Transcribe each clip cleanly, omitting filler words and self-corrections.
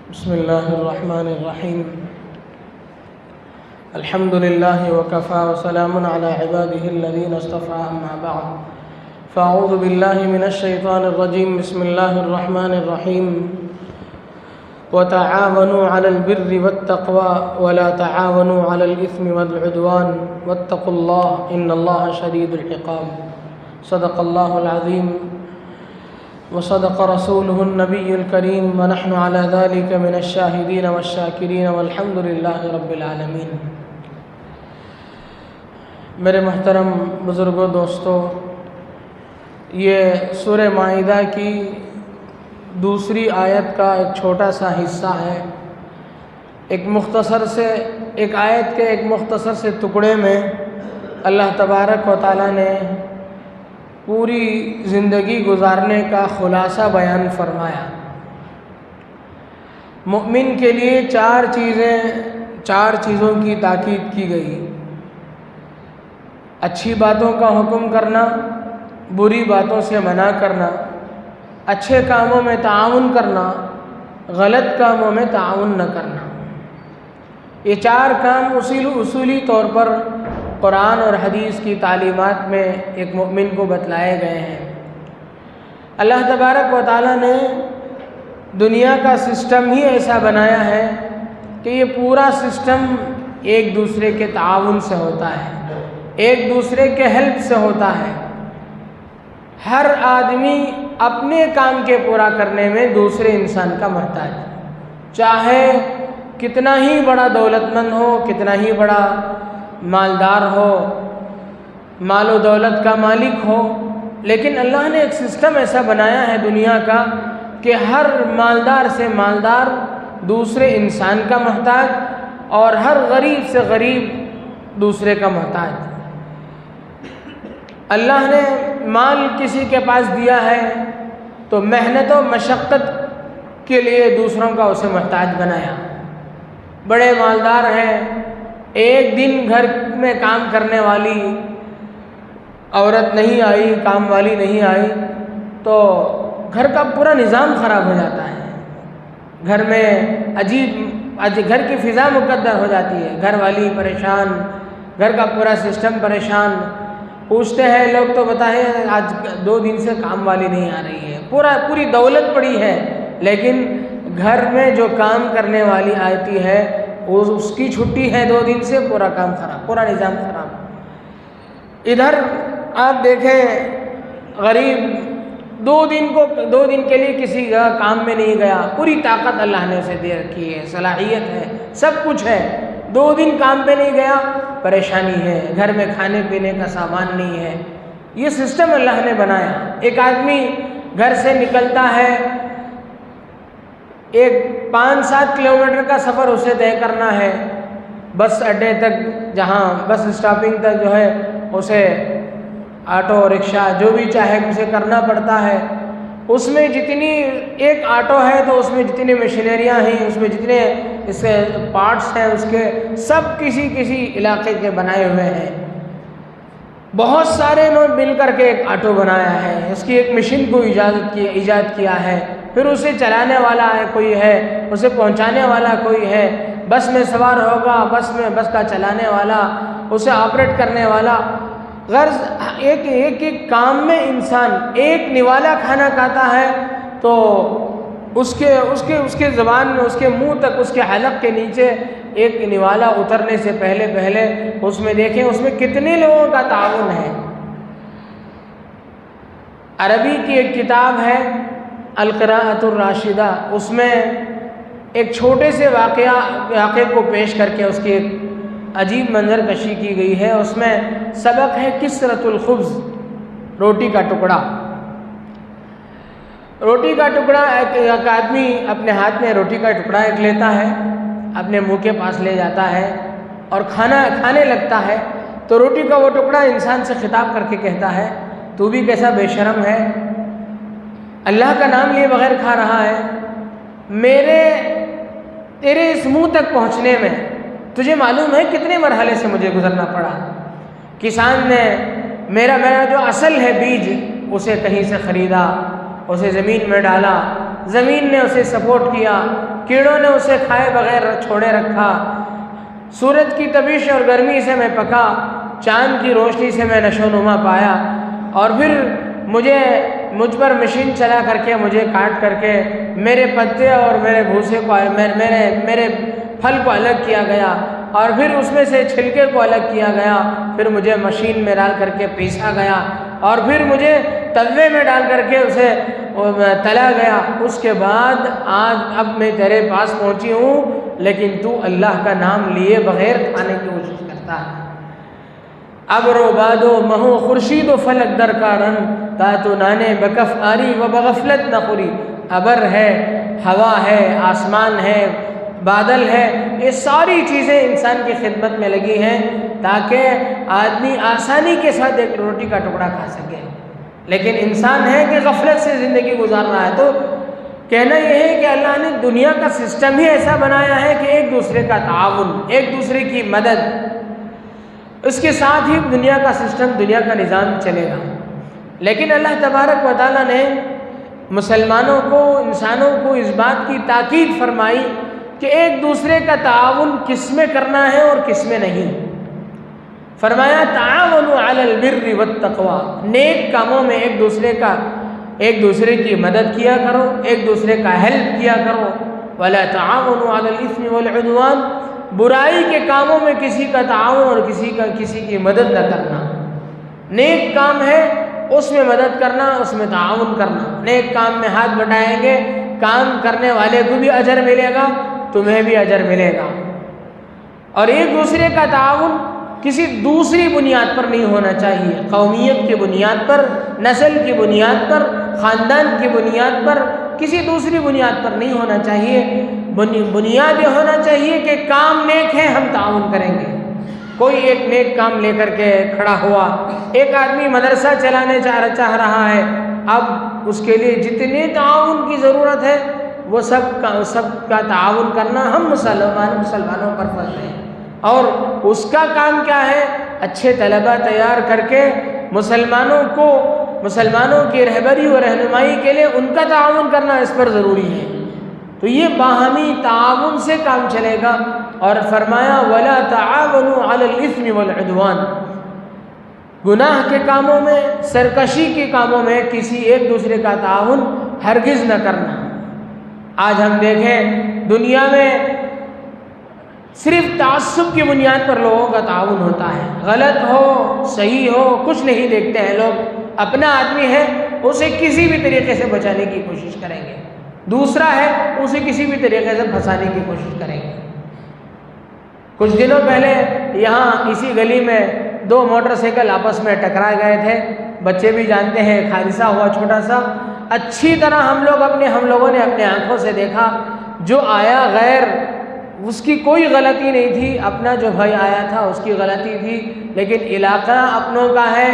बिस्मिल्लाहिर्रहमानिर्रहीम अल्हम्दुलिल्लाहि वकफ़ा वसलामुन अला इबादिहिल्लज़ीना इस्तफ़ा अम्मा बअद फ़अऊज़ु बिल्लाहि मिनश्शैतानिर्रजीम बिस्मिल्लाहिर्रहमानिर्रहीम वतआवनु अलल बिर्रि वत्तक़वा वला तआवनु अलल इस्मि वल उद्वान वत्तक़ुल्लाह इन्नल्लाहा शदीदुल इक़ाब सदक़ल्लाहुल अज़ीम वसदक़ रसूलुहुन नबियुल करीम व नहनु अला ज़ालिका मिनश्शाहिदीन वश्शाकिरीन वल्हम्दुलिल्लाहि रब्बिल आलमीन। मेरे मोहतरम बुज़ुर्गों, दोस्तों, ये सूरह माइदा की दूसरी आयत का एक छोटा सा हिस्सा है। एक आयत के एक मुख्तसर से टुकड़े में अल्लाह तबारक व तआला ने पूरी ज़िंदगी गुजारने का ख़ुलासा बयान फरमाया। मुमिन के लिए चार चीज़ों की ताकीद की गई: अच्छी बातों का हुक्म करना, बुरी बातों से मना करना, अच्छे कामों में ताउन करना, गलत कामों में ताउन न करना। ये चार काम उसूली तौर पर कुरान और हदीस की तालीमात में एक मुमिन को बतलाए गए हैं। अल्लाह तबारक व तआला ने दुनिया का सिस्टम ही ऐसा बनाया है कि ये पूरा सिस्टम एक दूसरे के ताउन से होता है, एक दूसरे के हेल्प से होता है। हर आदमी अपने काम के पूरा करने में दूसरे इंसान का मोहताज, चाहे कितना ही बड़ा दौलतमंद हो, कितना ही बड़ा मालदार हो, मालो दौलत का मालिक हो, लेकिन अल्लाह ने एक सिस्टम ऐसा बनाया है दुनिया का कि हर मालदार से मालदार दूसरे इंसान का मोहताज और हर गरीब से गरीब दूसरे का मोहताज। अल्लाह ने माल किसी के पास दिया है तो मेहनत और मशक्क़त के लिए दूसरों का उसे मोहताज बनाया। बड़े मालदार हैं, एक दिन घर में काम करने वाली औरत नहीं आई, काम वाली नहीं आई, तो घर का पूरा निज़ाम ख़राब हो जाता है। घर में अजीब घर की फ़िज़ा मुकद्दर हो जाती है। घर वाली परेशान, घर का पूरा सिस्टम परेशान। पूछते हैं लोग तो बताएं आज 2 दिन से काम वाली नहीं आ रही है, पूरी दौलत पड़ी है, लेकिन घर में जो काम करने वाली आती है उसकी छुट्टी है 2 दिन से, पूरा काम खराब, पूरा निज़ाम खराब। इधर आप देखें गरीब 2 दिन के लिए किसी काम में नहीं गया, पूरी ताकत अल्लाह ने उसे दे रखी है, सलाहियत है, सब कुछ है, 2 दिन काम पे नहीं गया, परेशानी है, घर में खाने पीने का सामान नहीं है। ये सिस्टम अल्लाह ने बनाया। एक आदमी घर से निकलता है, एक 5-7 किलोमीटर का सफ़र उसे तय करना है, बस अड्डे तक, जहाँ बस स्टॉपिंग तक जो है उसे ऑटो रिक्शा जो भी चाहे उसे करना पड़ता है। उसमें जितनी एक ऑटो है तो उसमें जितनी मशीनरियाँ हैं, उसमें जितने इसके पार्ट्स हैं, उसके सब किसी इलाके के बनाए हुए हैं। बहुत सारे लोग मिल करके एक ऑटो बनाया है, उसकी एक मशीन को ईजाद किया है, फिर उसे चलाने वाला है कोई है, उसे पहुंचाने वाला कोई है, बस में सवार होगा, बस का चलाने वाला, उसे ऑपरेट करने वाला। गर्ज एक काम में इंसान एक निवाला खाना खाता है तो उसके ज़बान में, उसके मुंह तक, उसके हलक के नीचे एक निवाला उतरने से पहले उसमें देखें उसमें कितने लोगों का ताउन है। अरबी की एक किताब है अल-क़िराअतुर राशिदा, उसमें एक छोटे से वाक़े को पेश करके उसकी एक अजीब मंजर कशी की गई है। उसमें सबक है किसरतुल खुब्ज़, रोटी का टुकड़ा। रोटी का टुकड़ा एक आदमी अपने हाथ में रोटी का टुकड़ा एक लेता है, अपने मुंह के पास ले जाता है और खाने लगता है, तो रोटी का वो टुकड़ा इंसान से खिताब करके कहता है, तू भी कैसा बेशरम है, अल्लाह का नाम लिए बगैर खा रहा है। तेरे इस मुंह तक पहुंचने में तुझे मालूम है कितने मरहले से मुझे गुजरना पड़ा। किसान ने मेरा जो असल है बीज, उसे कहीं से ख़रीदा, उसे ज़मीन में डाला, ज़मीन ने उसे सपोर्ट किया, कीड़ों ने उसे खाए बगैर छोड़े रखा, सूरज की तपिश और गर्मी से मैं पका, चाँद की रोशनी से मैं नशोनुमा पाया, और फिर मुझ पर मशीन चला करके मुझे काट करके मेरे पत्ते और मेरे भूसे को मेरे फल को अलग किया गया, और फिर उसमें से छिलके को अलग किया गया, फिर मुझे मशीन में डाल करके पीसा गया, और फिर मुझे तवे में डाल करके उसे तला गया। उसके बाद आज अब मैं तेरे पास पहुंची हूँ, लेकिन तू अल्लाह का नाम लिए बगैर खाने की कोशिश करता है। अबरो बादो महो खुर्शीदो फलक दर का रंग ता तो नाने बकफ आरी व बगफलत न खुरी। अबर है, हवा है, आसमान है, बादल है, ये सारी चीज़ें इंसान की खिदमत में लगी हैं ताकि आदमी आसानी के साथ एक रोटी का टुकड़ा खा सके। लेकिन इंसान है कि गफलत से ज़िंदगी गुजार रहा है। तो कहना यह है कि अल्लाह ने दुनिया का सिस्टम ही ऐसा बनाया है कि एक दूसरे का ताउन, एक दूसरे की मदद, इसके साथ ही दुनिया का सिस्टम, दुनिया का निज़ाम चलेगा। लेकिन अल्लाह तबारक व तआला ने मुसलमानों को, इंसानों को इस बात की ताकीद फरमाई कि एक दूसरे का ताउन किस में करना है और किस में नहीं। फरमाया ताअवनु अलल बिर्रि वत्तक़वा, नेक कामों में एक दूसरे की मदद किया करो, एक दूसरे का हेल्प किया करो। वला ताअवनु अलल इस्मि वल उद्वान, बुराई के कामों में किसी का ताउन और किसी की मदद न करना। नेक काम है उसमें मदद करना, उसमें ताउन करना। नेक काम में हाथ बटाएंगे, काम करने वाले को भी अजर मिलेगा, तुम्हें भी अजर मिलेगा। और एक दूसरे का ताउन किसी दूसरी बुनियाद पर नहीं होना चाहिए, कौमियत की बुनियाद पर, नस्ल की बुनियाद पर, ख़ानदान की बुनियाद पर, किसी दूसरी बुनियाद पर नहीं होना चाहिए। बुनियाद ये होना चाहिए कि काम नेक है, हम ताउन करेंगे। कोई एक नेक काम लेकर के खड़ा हुआ, एक आदमी मदरसा चलाने चाह रहा है, अब उसके लिए जितने ताउन की ज़रूरत है वो सब का ताउन करना हम मुसलमानों पर फर्ज है। और उसका काम क्या है? अच्छे तलबा तैयार करके मुसलमानों की रहबरी और रहनुमाई के लिए उनका ताउन करना इस पर ज़रूरी है। तो ये बाहमी ताउन से काम चलेगा। और फरमाया वला ताअवनु अलल इस्मि वल उद्वान, गुनाह के कामों में, सरकशी के कामों में किसी एक दूसरे का ताउन हरगिज़ न करना। आज हम देखें दुनिया में सिर्फ तासुब की बुनियाद पर लोगों का ताउन होता है। गलत हो सही हो कुछ नहीं देखते हैं लोग, अपना आदमी है उसे किसी भी तरीके से बचाने की कोशिश करेंगे, दूसरा है उसे किसी भी तरीके से फंसाने की कोशिश करेंगे। कुछ दिनों पहले यहाँ इसी गली में दो मोटरसाइकिल आपस में टकरा गए थे, बच्चे भी जानते हैं, एक हादसा हुआ छोटा सा। अच्छी तरह हम लोगों ने अपने आंखों से देखा, जो आया गैर उसकी कोई गलती नहीं थी, अपना जो भाई आया था उसकी गलती थी, लेकिन इलाका अपनों का है।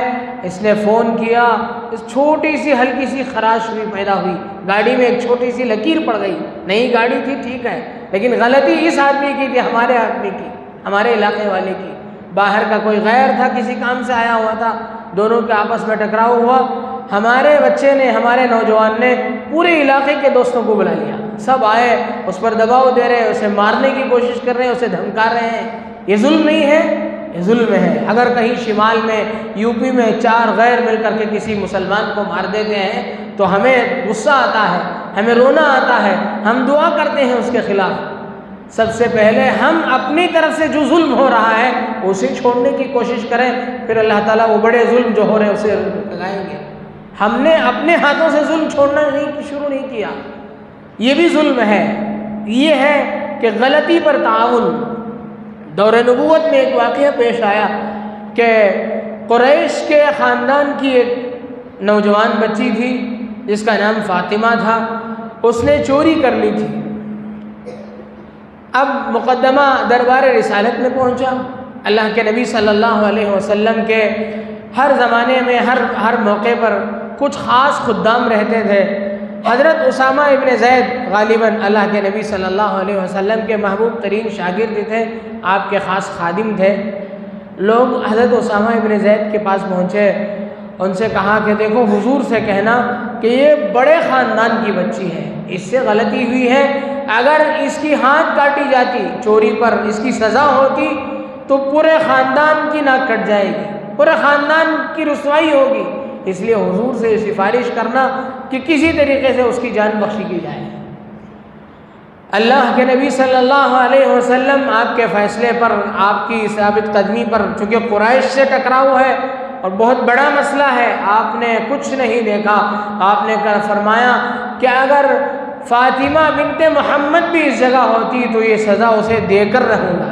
इसने फ़ोन किया, इस छोटी सी हल्की सी खराश हुई पैदा हुई, गाड़ी में एक छोटी सी लकीर पड़ गई, नई गाड़ी थी ठीक है, लेकिन गलती इस आदमी की थी, हमारे आदमी की, हमारे इलाके वाले की। बाहर का कोई गैर था, किसी काम से आया हुआ था, दोनों के आपस में टकराव हुआ। हमारे बच्चे ने, हमारे नौजवान ने पूरे इलाके के दोस्तों को बुला लिया, सब आए, उस पर दबाव दे रहे हैं, उसे मारने की कोशिश कर रहे हैं, उसे धमका रहे हैं। ये जुल्म नहीं है, ये जुल्म है। अगर कहीं शिमाल में, यूपी में 4 गैर मिलकर के किसी मुसलमान को मार देते हैं तो हमें गुस्सा आता है, हमें रोना आता है, हम दुआ करते हैं उसके खिलाफ। सबसे पहले हम अपनी तरफ से जो जुल्म हो रहा है उसे छोड़ने की कोशिश करें, फिर अल्लाह ताला वो बड़े जुल्म जो हो रहे हैं उसे लगाएंगे। हमने अपने हाथों से जुल्म छोड़ना शुरू नहीं किया, ये भी जुल्म है। ये है कि गलती पर ताउन। दौर नबूवत में एक वाक़या पेश आया कि कुरैश के ख़ानदान की एक नौजवान बच्ची थी जिसका नाम फ़ातिमा था, उसने चोरी कर ली थी। अब मुक़द्दमा दरबार रिसालत में पहुंचा। अल्लाह के नबी सल्लल्लाहु अलैहि वसल्लम के हर ज़माने में, हर मौके पर कुछ ख़ास खुद्दाम रहते थे। हज़रत उसामा इब्न ज़ैद गालिबन अल्लाह के नबी सल्लल्लाहु अलैहि वसल्लम के महबूब तरीन शागिर्द थे, आपके ख़ास खादिम थे। लोग हज़रत उसामा इब्न ज़ैद के पास पहुँचे, उनसे कहा कि देखो हुजूर से कहना कि ये बड़े ख़ानदान की बच्ची है, इससे गलती हुई है, अगर इसकी हाथ काटी जाती चोरी पर, इसकी सज़ा होती तो पूरे ख़ानदान की नाक कट जाएगी, पूरे ख़ानदान की रुसवाई होगी। इसलिए हुजूर से सिफारिश करना कि किसी तरीके से उसकी जान बख्शी की जाए। अल्लाह के नबी सल्लल्लाहु अलैहि वसल्लम आपके फ़ैसले पर, आपकी साबित कदमी पर, चूँकि कुरैश से टकराव है और बहुत बड़ा मसला है, आपने कुछ नहीं देखा। आपने फरमाया कि अगर फ़ातिमा बिनते मोहम्मद भी इस जगह होती तो ये सज़ा उसे देकर रहूँगा।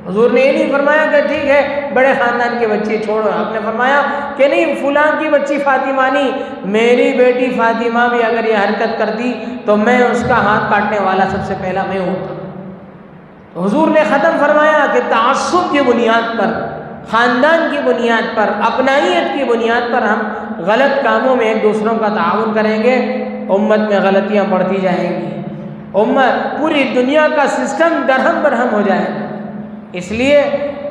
हुजूर ने ये नहीं फरमाया कि ठीक है बड़े ख़ानदान की बच्ची छोड़ो, आपने फरमाया कि नहीं फुलां की बच्ची फ़ातिमा नहीं, मेरी बेटी फ़ातिमा भी अगर ये हरकत करती तो मैं उसका हाथ काटने वाला सबसे पहला मैं होता। तो हुजूर ने ख़त्म फरमाया कि तअस्सुब की बुनियाद पर, ख़ानदान की बुनियाद पर, अपनाइयत की बुनियाद पर हम गलत कामों में एक दूसरों का ताउन करेंगे, उम्मत में गलतियाँ बढ़ती जाएंगी, उम्मत पूरी दुनिया का सिस्टम दरहम बरहम हो जाएगा। इसलिए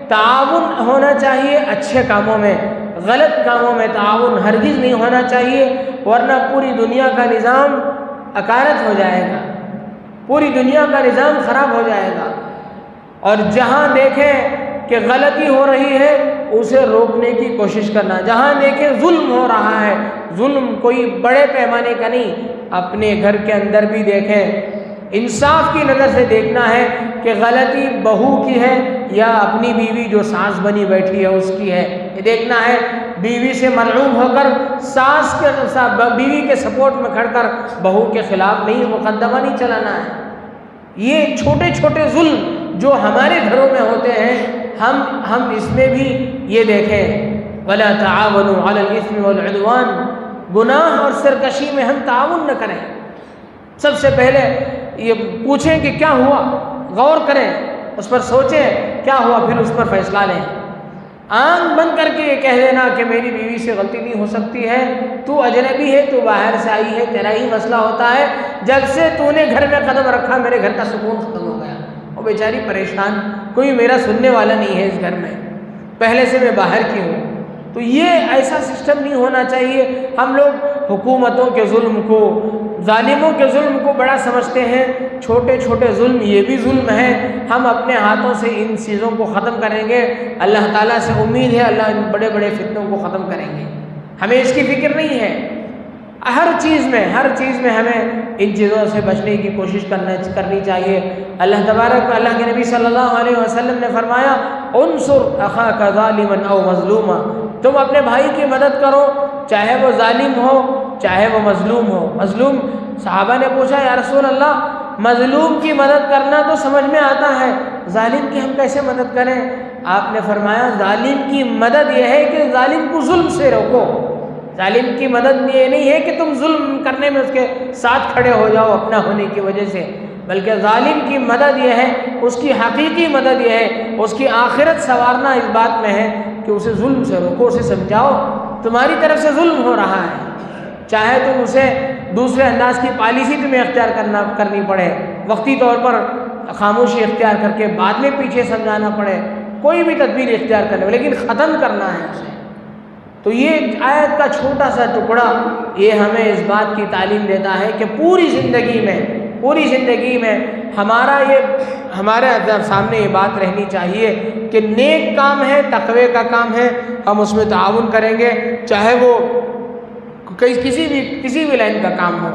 ताउन होना चाहिए अच्छे कामों में, गलत कामों में ताउन हरगिज़ नहीं होना चाहिए, वरना पूरी दुनिया का निज़ाम अकारत हो जाएगा, पूरी दुनिया का निज़ाम ख़राब हो जाएगा। और जहाँ देखें कि गलती हो रही है उसे रोकने की कोशिश करना, जहाँ देखें जुल्म हो रहा है, जुल्म कोई बड़े पैमाने का नहीं, अपने घर के अंदर भी देखें, इंसाफ की नज़र से देखना है कि गलती बहू की है या अपनी बीवी जो सास बनी बैठी है उसकी है। ये देखना है बीवी से मलूम होकर सास के बीवी के सपोर्ट में खड़कर बहू के खिलाफ नहीं, मुकदमा नहीं चलाना है। ये छोटे छोटे जुल्म जो हमारे घरों में होते हैं, हम इसमें भी ये देखें, वला ताअवनु अलल इस्मि वल उद्वान, गुनाह और सरकशी में हम ताउन न करें। सबसे पहले ये पूछें कि क्या हुआ, गौर करें, उस पर सोचें क्या हुआ, फिर उस पर फैसला लें। आंख बंद करके ये कह देना कि मेरी बीवी से गलती नहीं हो सकती है, तू अजनबी है, तू बाहर से आई है, तेरा ही मसला होता है, जब से तूने घर में कदम रखा मेरे घर का सुकून खत्म हो गया, और बेचारी परेशान, कोई मेरा सुनने वाला नहीं है इस घर में, पहले से मैं बाहर की हूँ। तो ये ऐसा सिस्टम नहीं होना चाहिए। हम लोग हुकूमतों के जुल्म को, जालिमों के जुल्म को बड़ा समझते हैं, छोटे छोटे जुल्म ये भी जुल्म है। हम अपने हाथों से इन चीज़ों को ख़त्म करेंगे, अल्लाह ताला से उम्मीद है अल्लाह इन बड़े बड़े फितनों को ख़त्म करेंगे। हमें इसकी फ़िक्र नहीं है। हर चीज़ में हमें इन चीज़ों से बचने की कोशिश करनी चाहिए। अल्लाह के नबी सल्लल्लाहु अलैहि वसल्लम ने फरमाया, उन्सुर अखाका ज़ालिमन औ मज़लूमा, तुम अपने भाई की मदद करो चाहे वो जालिम हो चाहे वो मज़लूम हो। मज़लूम, सहाबा ने पूछा या रसूल अल्लाह, मज़लूम की मदद करना तो समझ में आता है, जालिम की हम कैसे मदद करें? आपने फरमाया जालिम की मदद यह है कि जालिम को जुल्म से रोको। जालिम की मदद ये नहीं है कि तुम जुल्म करने में उसके साथ खड़े हो जाओ अपना होने की वजह से, बल्कि जालिम की मदद यह है, उसकी हकीकी मदद यह है, उसकी आखिरत संवारना इस बात में है कि उसे जुल्म से रोको, उसे समझाओ तुम्हारी तरफ से जुल्म हो रहा है, चाहे तुम उसे दूसरे अंदाज की पॉलिसी तुम्हें अख्तियार करनी पड़े, वक्ती तौर पर खामोशी अख्तियार करके बाद में पीछे समझाना पड़े, कोई भी तदबीर इख्तियार करने, लेकिन ख़त्म करना है उसे। तो ये आयत का छोटा सा टुकड़ा ये हमें इस बात की तालीम देता है कि पूरी ज़िंदगी में हमारे सामने ये बात रहनी चाहिए कि नेक काम है, तक़वे का काम है, हम उसमें ताउन करेंगे, चाहे वो किसी भी लाइन का काम हो।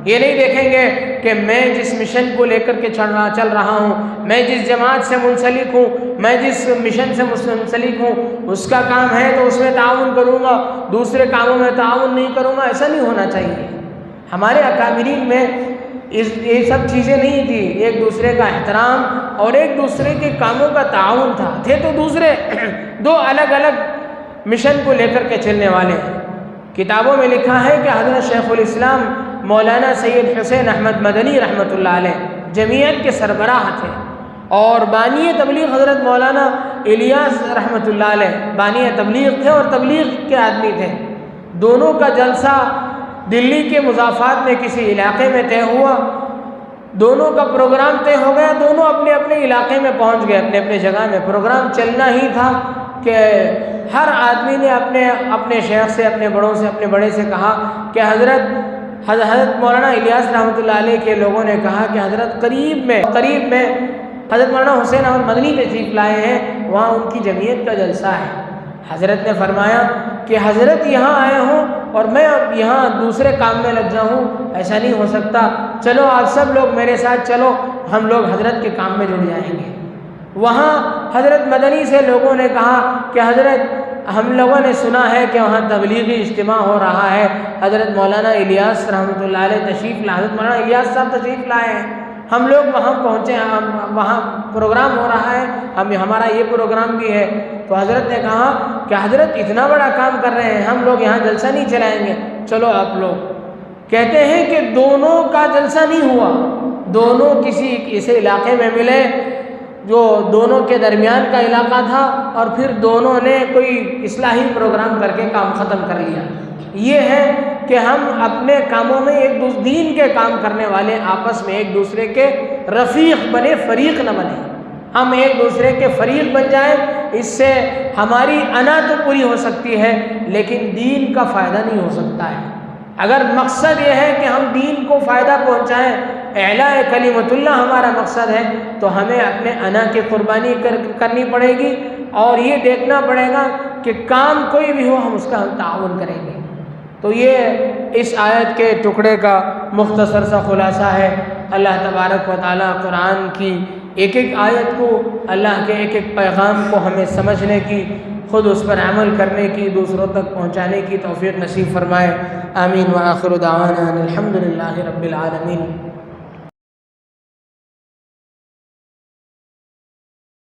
ये नहीं देखेंगे कि मैं जिस मिशन को लेकर के चल रहा हूँ, मैं जिस जमात से मुंसलिक हूँ, मैं जिस मिशन से मुंसलिक हूँ, उसका काम है तो उसमें ताउन करूँगा, दूसरे कामों में ताउन नहीं करूँगा। ऐसा नहीं होना चाहिए। हमारे अकाबिरीन में ये सब चीज़ें नहीं थी। एक दूसरे का एहतराम और एक दूसरे के कामों का ताउन था। थे तो दूसरे दो अलग अलग मिशन को लेकर के चलने वाले। किताबों में लिखा है कि हज़रत शेखुल इस्लाम मौलाना सैयद हुसैन अहमद मदनी रहमतुल्लाह अलैह जमीयत के सरबराह थे और बानी तबलीग हज़रत मौलाना इलियास रहमतुल्लाह अलैह बानी तबलीग थे और तबलीग के आदमी थे। दोनों का जलसा दिल्ली के मुज़ाफ़ात में किसी इलाके में तय हुआ। दोनों का प्रोग्राम तय हो गया, दोनों अपने अपने इलाके में पहुंच गए, अपने अपने जगह में। प्रोग्राम चलना ही था कि हर आदमी ने अपने शेख से, अपने बड़ों से, अपने बड़े से कहा कि हज़रत हज़रत मौलाना इलियास रहमतुल्लाह अलैह के लोगों ने कहा कि हज़रत करीब में हज़रत मौलाना हुसैन अहमद मदनी तशरीफ़ लाए हैं, वहाँ उनकी जमीयत का जलसा है। हज़रत ने फरमाया कि हज़रत यहाँ आए हों और मैं अब यहाँ दूसरे काम में लग जाऊँ, ऐसा नहीं हो सकता, चलो आप सब लोग मेरे साथ चलो, हम लोग हज़रत के काम में जुड़ जाएंगे। वहाँ हज़रत मदनी से लोगों ने कहा कि हज़रत हम लोगों ने सुना है कि वहाँ तबलीगी इज्तिमा हो रहा है, हज़रत मौलाना इलियास रहमतुल्लाह अलैह हज़रत मौलाना इलियास साहब तशरीफ़ लाए हैं, हम लोग वहाँ पहुँचे, वहाँ प्रोग्राम हो रहा है, हमारा ये प्रोग्राम भी है। तो हज़रत ने कहा कि हज़रत इतना बड़ा काम कर रहे हैं, हम लोग यहाँ जलसा नहीं चलाएँगे, चलो आप लोग। कहते हैं कि दोनों का जलसा नहीं हुआ, दोनों किसी ऐसे इलाके में मिले जो दोनों के दरमियान का इलाका था, और फिर दोनों ने कोई इस्लाही प्रोग्राम करके काम ख़त्म कर लिया। ये है कि हम अपने कामों में एक दूसरे दीन के काम करने वाले आपस में एक दूसरे के रफ़ीक बने, फ़रीक न बने। हम एक दूसरे के फ़रीक बन जाएं, इससे हमारी अना तो पूरी हो सकती है लेकिन दीन का फ़ायदा नहीं हो सकता है। अगर मकसद ये है कि हम दीन को फ़ायदा पहुँचाएँ, एलाए कलिमतुल्लाह हमारा मकसद है, तो हमें अपने अना की कुर्बानी करनी पड़ेगी और ये देखना पड़ेगा कि काम कोई भी हो हम उसका ताउन करेंगे। तो ये इस आयत के टुकड़े का मुख्तसर सा खुलासा है। अल्लाह तबारक व तआला कुरान की एक एक आयत को, अल्लाह के एक एक पैगाम को हमें समझने की, ख़ुद उस पर अमल करने की, दूसरों तक पहुँचाने की तौफ़ीक़ नसीब फ़रमाए। आमीन व आखिर दावाना अनिल हम्दुलिल्लाहि रब्बिल आलमीन।